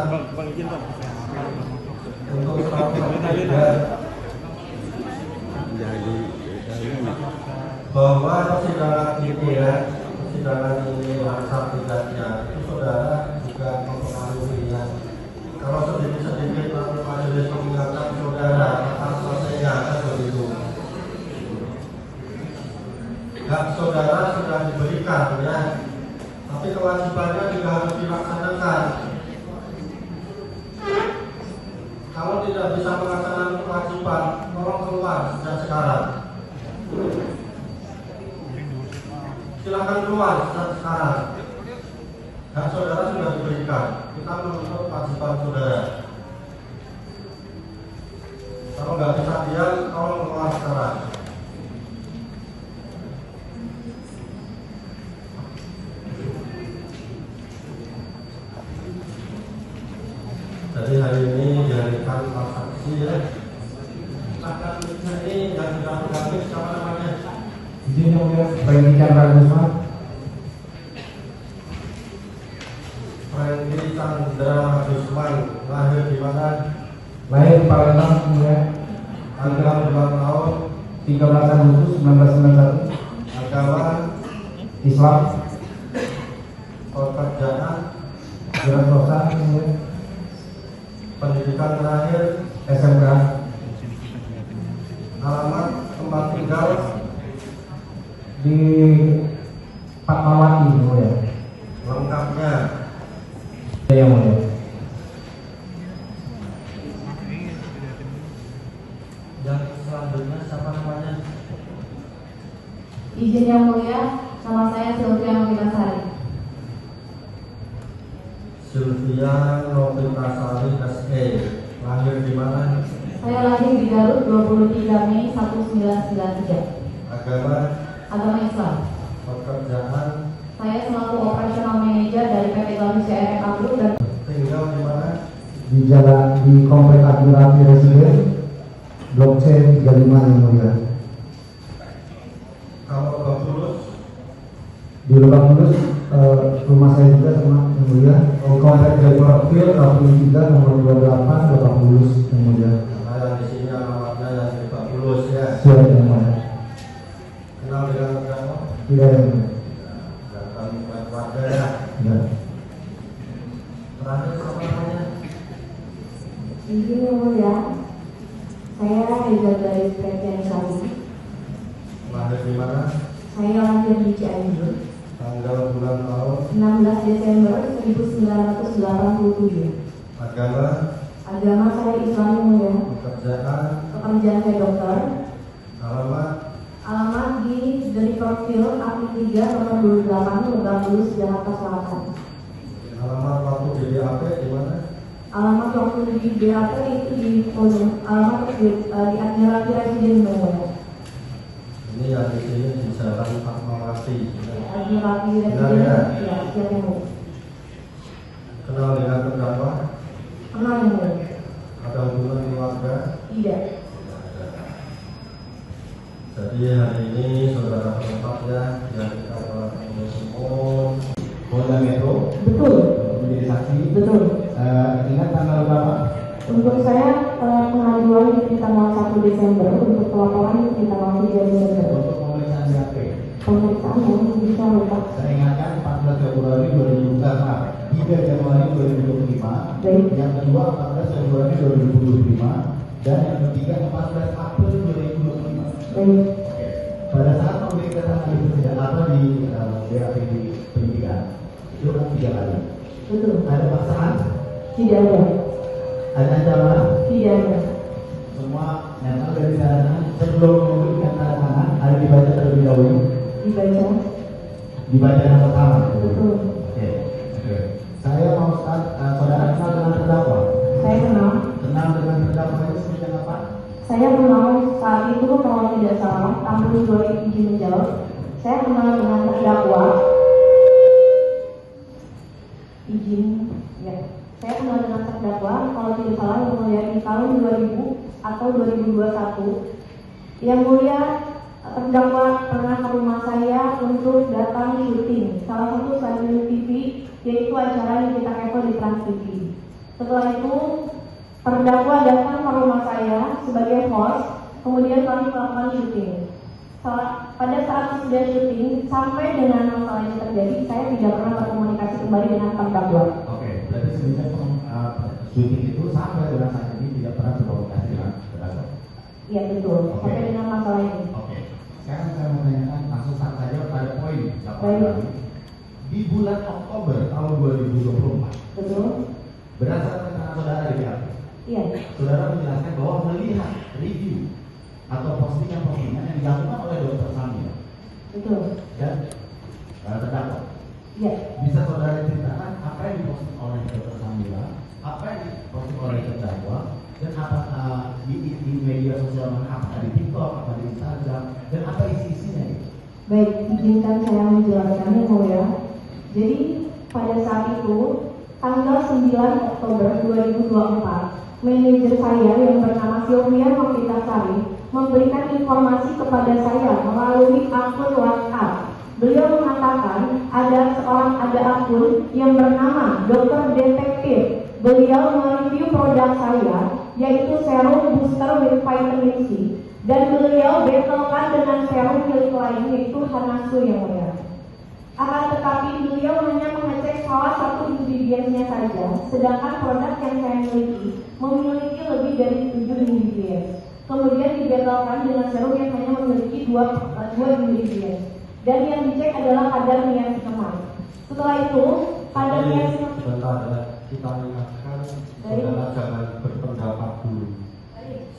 Bang izin Bang. Untuk status bahwa persidangan ini hari Sabtu itu saudara juga mempengaruhi ya. Kalau sedikit-sedikit majelis mengingatkan saudara akan selesainya kan begitu. Hak saudara sudah diberikan ya, tapi kewajibannya juga harus dilaksanakan. Kalau tidak bisa melaksanakan kewajiban, tolong keluar sejak sekarang. Silakan keluar sejak sekarang. Hak saudara sudah diberikan. Kita menuntut kewajiban saudara. Kalau nggak bisa diam, tolong keluar sekarang. Jadi hari ini dihadirkan saksi ya. Akan ini yang sudah bergabung siapa namanya? Izin yang mulia, Franky Chandra Gusman. Franky Chandra Gusman, lahir di mana? Lahir di Palembang, mulia. Tanggal bulan tahun 13 Agustus 1991. agama Islam. pekerjaan Jurat dosa, mulia. pendidikan terakhir SMK. alamat tempat tinggal Di Fatmawati, mulia. lengkapnya Yang mulia. yang selanjutnya siapa namanya? Izin yang mulia, nama saya Sylvia Novitasari. Sylvia Novitasari SE, lahir di mana? Saya lahir di Garut 23 Mei 1993. Agama Agama Islam. pekerjaan Saya selaku operasional manajer dari PT Garuda CRM Group dan tinggal di mana? Di jalan di Komplek Admiralty Residen, Blok C 35 yang mulia. Kalau Lebak Bulus Di Lebak Bulus, rumah saya juga sama yang mulia. Komplek Jaipur Field, Kapling 3 nomor 28 Lebak Bulus yang mulia. nah yang di sini alamatnya yang di Lebak Bulus ya. Siap yang mulia. Kenal dengan terdakwa? Tidak yang mulia. Datang ke keluarga ya. Ya. Terakhir siapa namanya? izin yang mulia, saya Reza dari Presidenisasi. Lahir di mana? Saya lahir di Cianjur Tanggal bulan tahun 16 Desember 1987. agama Agama saya Islam yang mulia. pekerjaan Pekerjaan saya dokter. alamat Alamat di Riverfield, Kapling 3 nomor 28 Lebak Bulus, Jakarta Selatan. alamat waktu DBAP di mana? Alamat waktu di BAP itu di alamat di Admiralty Residen Medan. Ini yang di sini di Jalan Fatmawati. Admiralty Residen, ya, siap yang mulia. Kenal dengan terdakwa? Pernah yang mulia? Ada hubungan keluarga? Tidak. Jadi hari ini saudara tempatnya yang kita pengurus umum Polda Metro Betul. menjadi saksi. Betul. Ingat tanggal berapa? Untuk saya pengajuan di tanggal 1 Desember, untuk pelaporan di tanggal 3 Desember. Untuk pemeriksaan BAP. Pemeriksaan yang bisa lupa. Saya ingatkan 14 Februari 3 Januari 2025. Baik. Yang kedua 14 Februari 2025 dan yang ketiga 14 April 2025. Baik. Pada saat memberi keterangan itu tidak apa di BAP di penyidikan itu kan 3 kali. Betul. Ada paksaan, Tidak ada. ada ancaman, Tidak ada. semua yang ada di sana sebelum memberikan tanda tangan ada dibaca terlebih dahulu. Dibaca. Dibaca yang pertama. Betul. Oke. Saya mau saudara kenal dengan terdakwa. Saya kenal. Kenal dengan terdakwa itu sejak apa? Saya kenal saat itu kalau tidak salah, tampil dua izin menjawab. Saya kenal dengan terdakwa. Izin, ya. Saya kenal dengan terdakwa kalau tidak salah yang mulia di tahun 2000 atau 2021. Yang mulia terdakwa pernah ke rumah saya untuk datang syuting salah satu stasiun TV, yaitu acara yang kita kepo di Trans TV. Setelah itu terdakwa datang ke rumah saya sebagai host, kemudian kami melakukan syuting. Pada saat sudah syuting, sampai dengan masalah ini terjadi, saya tidak pernah berkomunikasi kembali dengan terdakwa. Oke, berarti sebenarnya syuting itu sampai dengan saat ini tidak pernah berkomunikasi dengan terdakwa. Iya betul, sampai dengan masalah ini. Oke, sekarang saya mau tanyakan langsung saja pada poin 8 Baik. di bulan Oktober tahun 2024. Betul? Berdasarkan keterangan saudara di BAP, Iya. saudara menjelaskan bahwa melihat review atau postingan-postingan yang dilakukan oleh Dr. Samia Betul. dan terdakwa. Iya. Bisa saudara ceritakan apa yang diposting oleh Dr. Samia, apa yang diposting oleh terdakwa, dan apa di media sosial mana, apa di TikTok, apa di Instagram, dan apa isi-isinya itu? Baik, izinkan saya menjelaskan ya mulia. Jadi pada saat itu tanggal 9 Oktober 2024, manajer saya yang bernama Sylvia Novitasari memberikan informasi kepada saya melalui akun WhatsApp. Beliau mengatakan ada akun yang bernama Dokter Detektif. Beliau mereview produk saya, yaitu serum booster with vitamin C, dan beliau betulkan dengan serum milik lain, yaitu Hanasu yang mulia. Akan tetapi beliau hanya mengecek salah satu ingredientsnya saja, sedangkan produk yang saya miliki memiliki lebih dari 7 ingredients. Kemudian dibetulkan dengan serum yang hanya memiliki dua ingredients, dan yang dicek adalah kadar niacinamide. Setelah itu, kadar niacinamide. Sebentar, kita ingatkan saudara jangan berpendapat dulu.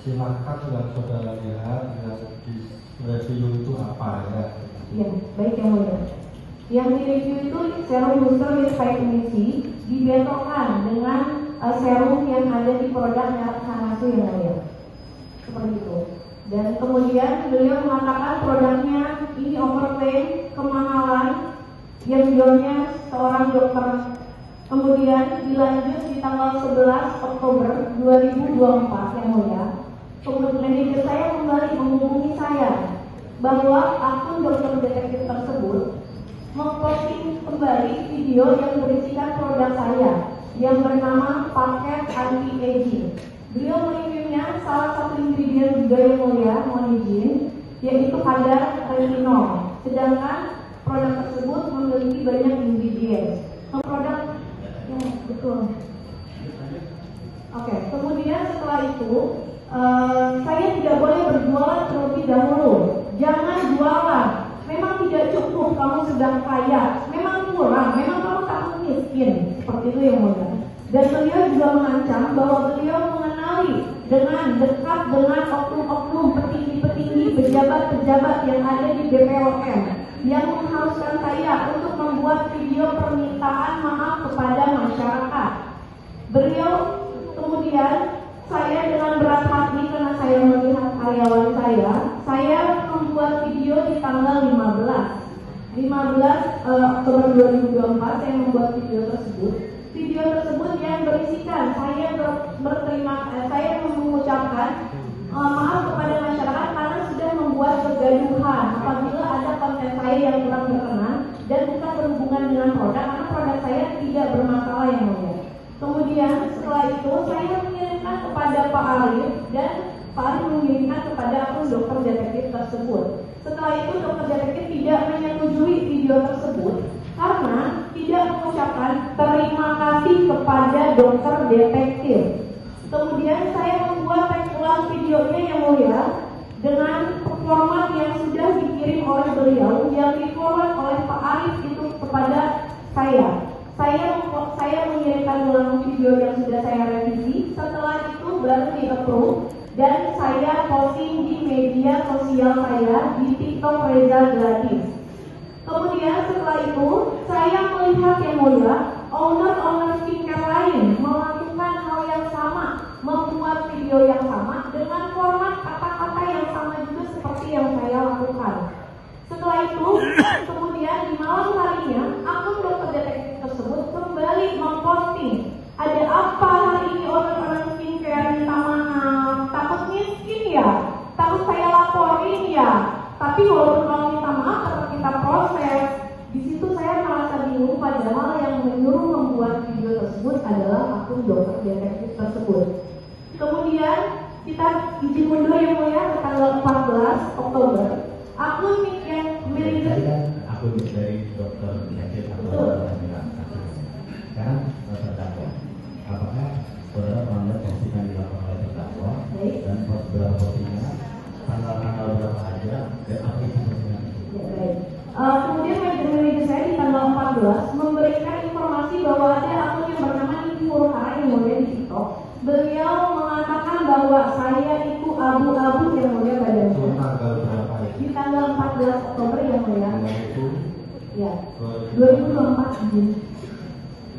Silakan yang saudara lihat yang di review itu apa ya. Ya, baik yang mulia. Yang di review itu serum booster with vitamin C dibetulkan dengan serum yang ada di produk merek Hanasu yang mulia. Seperti itu. Dan kemudian beliau mengatakan produknya ini overklaim, kemahalan, yang jualnya seorang dokter. Kemudian dilanjut di tanggal 11 Oktober 2024 yang mulia. Kemudian manajer saya kembali menghubungi saya bahwa akun dokter detektif tersebut memposting kembali video yang berisikan produk saya yang bernama paket anti-aging. Beliau mereviewnya salah satu ingredient juga yang mulia, mohon izin, yaitu kadar retinol. Sedangkan produk tersebut memiliki banyak ingredient. Produk betul. Oke, kemudian setelah itu saya tidak boleh berjualan terlebih dahulu. Jangan jualan. Memang tidak cukup kamu sudah kaya. Memang kurang. Memang kamu takut miskin. Seperti itu yang mulia. Dan beliau juga mengancam bahwa beliau mengenali dengan dekat dengan oknum-oknum petinggi-petinggi pejabat-pejabat yang ada di BPOM yang mengharuskan saya untuk membuat video permintaan maaf kepada masyarakat. Beliau kemudian, saya dengan berat hati karena saya melihat karyawan saya membuat video di tanggal 15 Oktober 2024 saya membuat video tersebut. Video tersebut yang berisikan saya mengucapkan maaf kepada masyarakat karena sudah membuat kegaduhan apabila ada konten saya yang kurang berkenan dan bukan berhubungan dengan produk, karena produk saya tidak bermasalah yang mulia. Kemudian setelah itu saya mengirimkan kepada Pak Arif dan Pak Arif mengirimkan kepada akun dokter detektif tersebut. Setelah itu dokter detektif tidak menyetujui video tersebut karena tidak mengucapkan terima kasih kepada dokter detektif. Kemudian saya membuat tag ulang videonya yang mulia dengan format yang sudah dikirim oleh beliau, yang diforward oleh Pak Arif itu kepada saya. Saya mengirimkan ulang video yang sudah saya revisi. Setelah itu baru di-approve dan saya posting di media sosial saya di TikTok Reza Gladys. Kemudian setelah itu saya melihat yang mulia owner skincare lain melakukan hal yang sama, membuat video yang sama dengan format kata-kata yang sama juga seperti yang saya lakukan. Setelah itu kemudian di malam harinya akun dokter detektif tersebut kembali memposting, ada apa hari ini owner skincare minta maaf, takut miskin ya, takut saya laporin ya. Tapi walaupun kalau minta maaf tetap kita proses. Di situ saya merasa bingung, padahal yang menyuruh membuat video tersebut adalah akun dokter detektif tersebut. Kemudian kita izin mundur yang mulia ke tanggal 14 Oktober. Akun yang Tadi memiliki kan akun dari dokter detektif atau Betul. dokter bilang. Sekarang terdakwa. Apakah saudara melanggar postingan yang dilakukan oleh terdakwa Baik. dan berapa postingan, tanggal berapa aja, dan apa itu postingan itu? Ya, baik. Kemudian manajer saya di tanggal 14 memberikan informasi bahwa ada akun yang bernama Niki Purhara yang mulia di TikTok. Beliau mengatakan bahwa saya itu abu-abu yang mulia Itu badannya. tanggal berapa itu? Di tanggal 14 Oktober yang mulia. Tanggal itu Ya, 2024 Juni.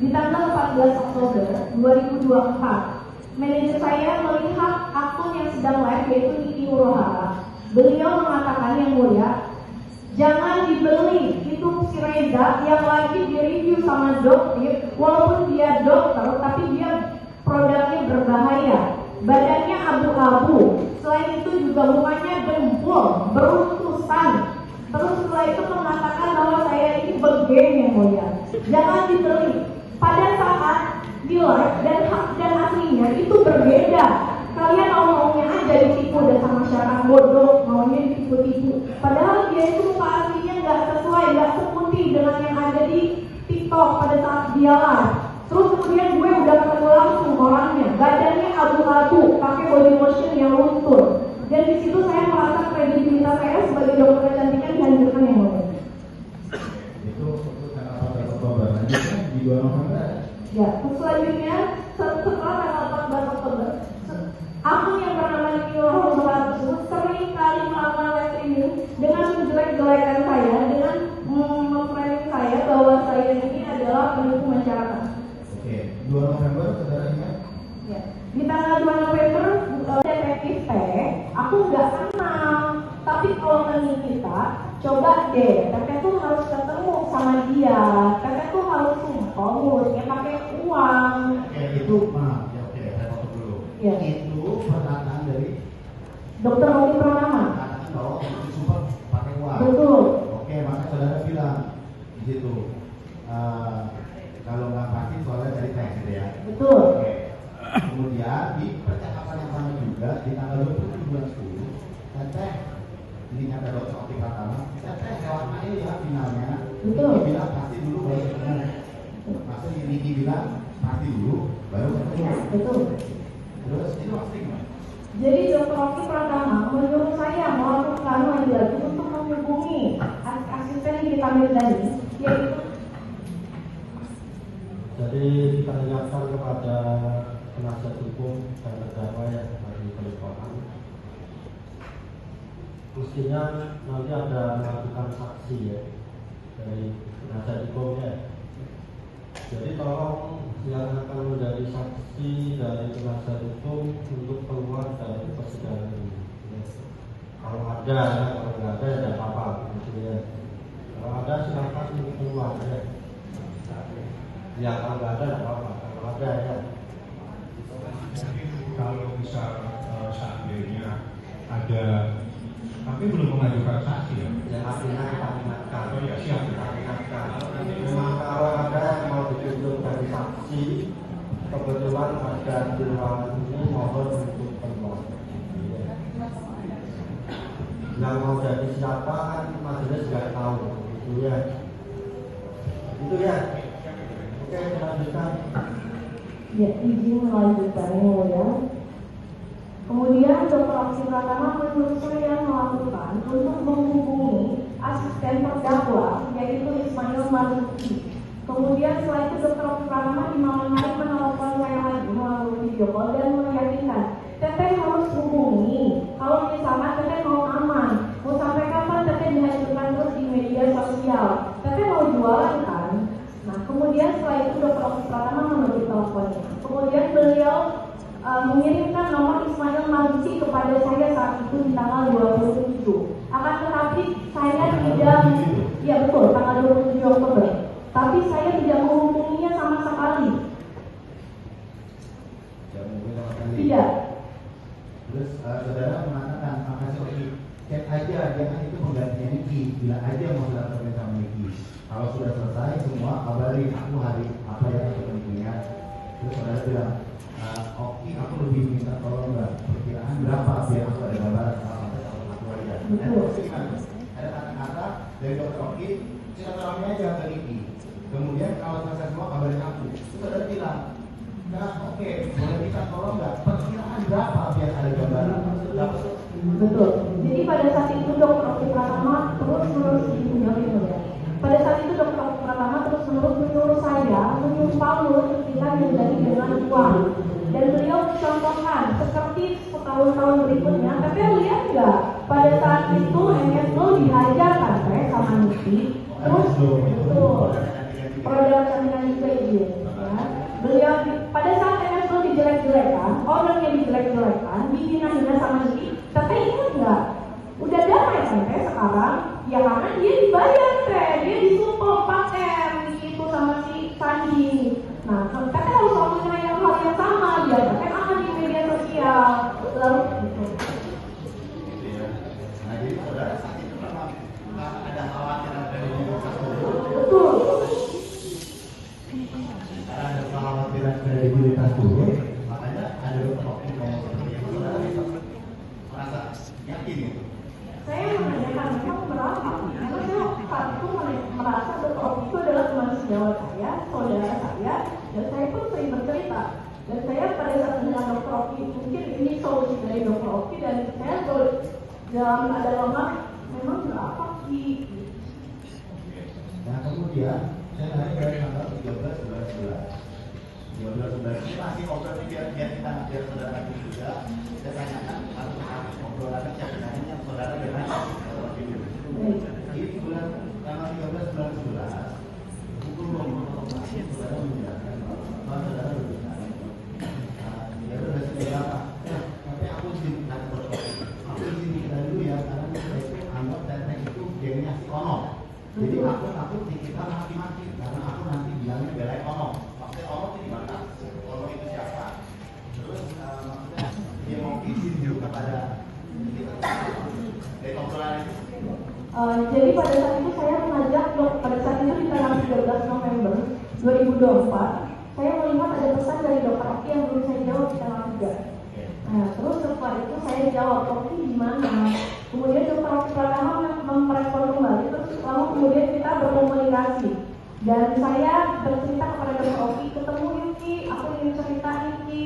Di tanggal 14 Oktober 2024, manajer saya melihat akun yang sedang live yaitu Niki Purhara. Beliau mengatakan yang mulia, jangan dibeli, itu si Reza yang lagi direview sama dokter, walaupun dia dokter, tapi dia produknya berbahaya. Badannya abu-abu, selain itu juga mukanya dempul, beruntusan. Terus setelah itu mengatakan bahwa saya ini begeng yang mulia. Jangan dibeli. Pada saat di live dan aslinya itu berbeda. Kalian mau-maunya aja ditipu dengan masyarakat bodoh, maunya ditipu-tipu. Padahal dia itu muka aslinya nggak sesuai, nggak seputih dengan yang ada di TikTok pada saat dia live. Terus kemudian gue udah ketemu langsung orangnya, badannya abu-abu, pakai body lotion yang luntur. Dan di situ saya merasa kredibilitas saya sebagai dokter kecantikan dihancurkan yang mulia. Itu tanggal 14 Oktober. Lanjutnya di 2 November. Ya, selanjutnya setelah tanggal 14 Oktober, akun yang bernama Niki Purhara tersebut sering kali melakukan live streaming dengan menjelek-jelekan saya, dengan memframing saya bahwa saya ini adalah penipu masyarakat. Oke, 2 November saudara ingat? Ya. Di tanggal 2 November, detektif T, aku nggak kenal, tapi kalau kenal kita, coba deh, Teteh tuh harus ketemu sama dia, Teteh tuh harus sumpah, ngurusnya pakai uang. Oke, itu maaf ya, oke, saya potong dulu. Ya. Itu pernyataan dari Dokter Romi Pratama. pernyataan bahwa itu sumpah pakai uang. Betul. Oke, maka saudara bilang di situ kalau nggak pasti soalnya dari teks gitu ya. Betul. Oke. Kemudian di percakapan yang sama juga di tanggal 27 bulan 10, Teteh ini kata dokter Oki Pratama, Teteh lewat aja ya finalnya. Betul. Niki bilang pasti dulu baru ketemu. Maksudnya Niki bilang pasti dulu baru ketemu. Betul. Terus itu maksudnya gimana? Jadi Dokter Romi Pratama menyuruh saya melakukan lagi untuk menghubungi asisten yang kita ambil tadi, yaitu Jadi kita ingatkan kepada penasihat hukum dan terdakwa yang dari Pelikonan, mestinya nanti ada melakukan saksi ya dari penasihat hukumnya. Jadi tolong yang akan menjadi saksi dari penasihat hukum untuk keluar dari persidangan ini. Ya. Kalau ada, ya. Kalau nggak ada, ya tidak apa-apa. Gitu ya. Kalau ada silakan untuk keluar ya. Ya kalau nggak ada, tidak apa-apa. Kalau ada ya. Kalau misal seandainya ada, tapi belum mengajukan saksi ya. Yang artinya kita ingatkan. Oh ya, siap. Kita ingatkan. Memang kalau ada yang mau ditunjuk dari saksi, kebetulan ada di ruangan ini, mohon untuk keluar. Yang mau jadi siapa kan majelis nggak tahu, gitu ya. Itu ya. Oke, lanjutkan. ya, izin melanjutkan yang mulia. Kemudian Dokter Oki Pratama menyuruh saya melakukan untuk menghubungi asisten terdakwa yaitu Ismail Marzuki. Kemudian setelah itu Dokter Oki Pratama di malam hari menelpon saya lagi melalui video call dan meyakinkan Teteh harus hubungi kalau misalnya Teteh mau aman, mau sampai kapan Teteh dihancurkan terus di media sosial, Teteh mau jualan kan. Nah kemudian setelah itu Dokter Oki Pratama menutup teleponnya. Kemudian beliau mengirimkan nomor Ismail Marzuki kepada saya saat itu di tanggal 27. Akan tetapi saya tidak, ya betul, tanggal 27 Oktober. Tapi saya tidak menghubunginya sama sekali. Ya, mungkin sama sekali. Tidak. Terus saudara mengatakan makasih Oki, cek aja jangan itu penggantinya Niki, bilang aja mau sudah terkait sama Niki. Kalau sudah selesai semua kabarin aku hari apa yang aku pentingnya. Terus saudara bilang, oke aku lebih minta tolong nggak, perkiraan berapa biar aku ada gambaran sampai tahun keluarga. Ada kata-kata dari dokter Oki, silaturahmi aja ke Niki. Kemudian kalau selesai semua kabarin aku. Terus saudara bilang, nah oke, boleh minta tolong nggak, perkiraan berapa biar ada gambaran. Betul. Jadi pada saat itu dokter Oki Pratama terus-menerus pada saat itu dokter Oki Pratama terus-menerus menyuruh saya, menyuruh Paulus ketika menjadi dengan uang. Dan beliau contohkan seperti tahun-tahun berikutnya. Tapi lihat nggak, pada saat itu MSO dihajarkan saya sama Niki. Terus betul. Produk jaminan juga izin. Ya. Beliau pada saat MSO dijelek-jelekan, orangnya dijelek-jelekan, dihina-hina sama Niki. Tapi ingat nggak, udah damai kan sekarang? Ya karena dia dibayar dia disupport pakai itu sama si Sandi. Nah, tapi harus ngomongin hal yang sama, dia kan akan di media sosial. Lalu gitu. Nah, jadi saudara saat itu memang ada khawatiran dari Betul. Karena ada kekhawatiran kredibilitas dulu, makanya ada beberapa ngomong seperti itu, saudara bisa merasa yakin gitu. Saya menanyakan memang berapa? Karena saya saat itu merasa Dr. itu adalah teman sejawat saya, saudara saya, dan saya pun sering bercerita. Dan saya pada saat dengan Dr. Oki, mungkin ini solusi dari Dr. Oki, dan saya dalam ada lemah, memang berapa sih? Nah kemudian saya naik dari tanggal 13 bulan 11 ini masih ngobrol biar saudara ngerti juga. Saya tanyakan harus ngobrolannya siapa nanya saudara dengan ini bulan tanggal 13 bulan 11 pukul 20.00 saudara menjelaskan bahwa saudara berbicara ya udah seperti apa tapi aku izin kita dulu ya karena kita itu anggap teteh itu gengnya si Ono. Jadi aku takut kita maki-maki karena aku nanti bilangnya belain Ono. Maksudnya Ono itu di mana? Ono itu siapa? Terus maksudnya dia mau izin juga kepada kita dari obrolan itu. Jadi pada saat itu saya mengajak pada saat itu di tanggal 13 November 2024 saya melihat ada pesan dari Dr. Oki yang belum saya jawab di tanggal 3. Nah, terus setelah itu saya jawab Oki di mana? Kemudian Dr. Oki Pratama merespon kembali, terus lalu kemudian kita berkomunikasi. Dan saya bercerita kepada Dr. Oki, ketemu Yuki, aku ingin cerita Yuki,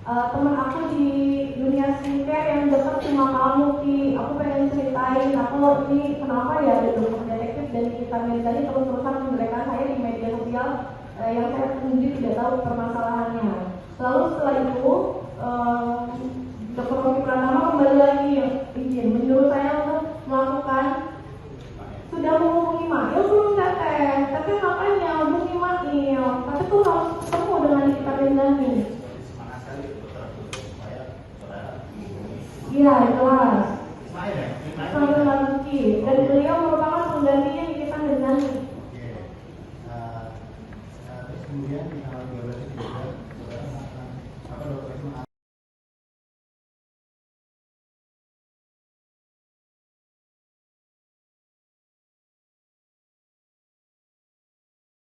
teman aku di dunia skincare yang dekat sama kamu Ki, aku pengen ceritain aku ini kenapa ya ada dokter detektif dan kita tadi terus-terusan menjelekan saya di media sosial yang saya sendiri tidak tahu permasalahannya. Lalu setelah itu Dr. Oki Pratama kembali lagi izin menyuruh saya untuk melakukan sudah menghubungi Mail belum teteh, tapi makanya hubungi Mail, tapi tuh harus ketemu dengan kita Bendani. Iya, jelas.